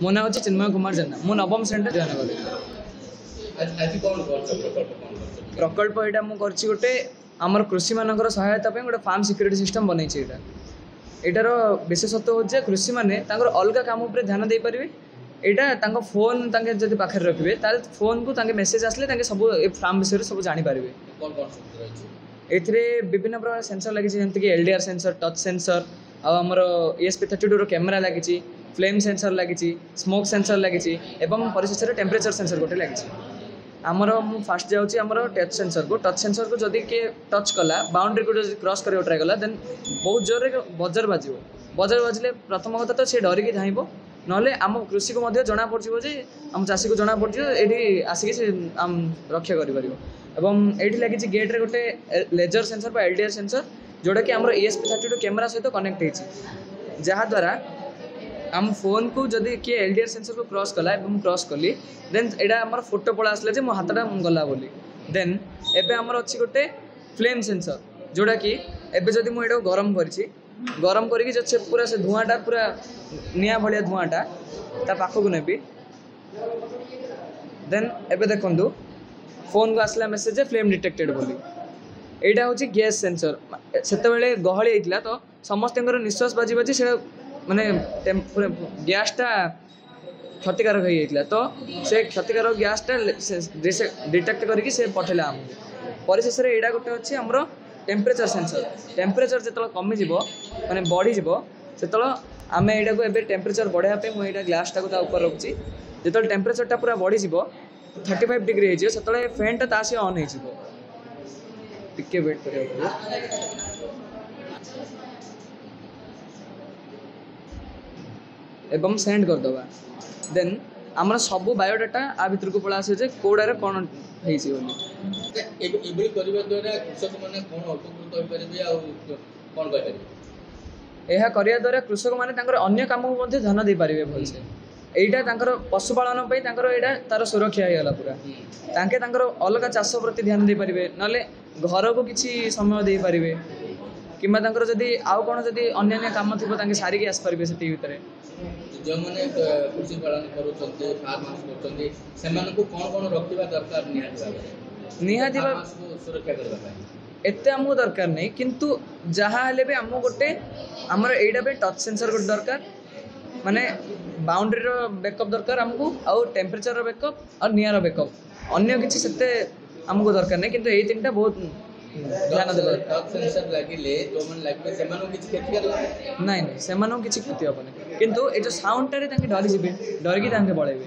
मो ना हूँ चिन्मय कुमार जेना मु नवम श्रेणी जॉइन करी प्रकल्प यहाँ मुझे गोटे आमर कृषि मानकर सहायता गोटे फार्म सिक्योरिटी सिस्टम बनई एटार विशेषत्व हूँ कृषि मैंने अलग काम पर ध्यान दे पारे यहाँ फोन जब पाखे रखिए ताल फोन को मेसेज आसले सब फार्म विषय सब जापर ए विभिन्न प्रकार सेंसर लगी जमीक एलडीआर सेंसर टच सेंसर आमर ESP32 कैमेरा लगी फ्लेम सेंसर लगी स्मोक सेंसर लगी परिशेष टेम्परेचर सेंसर गोटे लगी आमर मु फास्ट जाऊँगी आमर टच सेंसर को जदि किए टच कला बाउंड्री को जब क्रॉस कर ट्राए कला देन बहुत जोर बजर बाजिले प्रथम कथा तो सी डरिकी धाइब ना आम कृषि को जना पड़ो जे आम चाषी को जना पड़ो ये आसिक रक्षा कर ये लगी गेट्रे गोटे लेजर सेंसर एलडीआर सेंसर जोटा कि आम ESP32 कैमेरा सहित कनेक्ट हो जहाद्वारा आम फोन को जदि किए एलडीआर सेंसर को क्रॉस कला क्रॉस कली देन यहाँ आम फोटो पड़ा आसला मो हाथटा गला बोली देन एबे आमर अच्छी गोटे फ्लेम सेंसर जोटा कि एबे जदि मुझे गरम गरम करके जो पूरा से धुआंटा पूरा निआ भाया धुआंटा ता पाखक नेबी देन एबे देखंतु फोन को आसला मेसेज फ्लेम डिटेक्टेड बोली यहाँ हूँ गैस सेंसर से गहली होता तो समस्त निश्वास बाजी बाजी से माने गैसटा क्षतिकारक होता तो से क्षतिकारक गैसटा डिटेक्ट करके से पठेला आमको परिशेष यहाँ गोटे अच्छे आमर टेम्परेचर सेंसर जो कमिज माने बढ़ी से आम यहाँ को एवं टेम्परेचर बढ़ाई मुझे ग्लासटा को ऊपर रखुच्छी जो टेम्परेचरटा पूरा बढ़ी 35 डिग्री हो फैनटा तासी ऑन हो टिके वेट कर एवं सेंड करदे देन आम सब बायोडाटा आ भर को पड़ा आसे कौड़े कौन यह करने द्वारा कृषक मैंने अन्य कम को ध्यान दे पारे भलसे यहाँ पशुपालन यहाँ तार सुरक्षा होगा पूरा तांके अलग चाष प्रति ध्यान दे पारे ना घर को किसी समय दे पारे कि जदि आउ कौन जदि अन्य काम थी सारिकी आसपारे से भितर जो मैंने कृषि पालन निहाती सुरक्षा करने एते आमको दरकार नहीं किंतु जहाँ हेले भी आम गोटे आमर एटा पे टच सेंसर गोटे दरकार माने बाउंड्री रो बैकअप दरकार आमको आउ टेम्परेचर रो बैकअप और नियर बैकअप अन्य किसी सेते आमको दरकार नहीं किंतु ए तीनटा बहुत ध्यान देबा टच सेंसर लागिले जो मन लागिले से मानो किछि क्षति करला नहीं से मानो किछि क्षति होबने किंतु ए जो साउंड टारे तांके डरी जिबे डर की तांके बळेबे।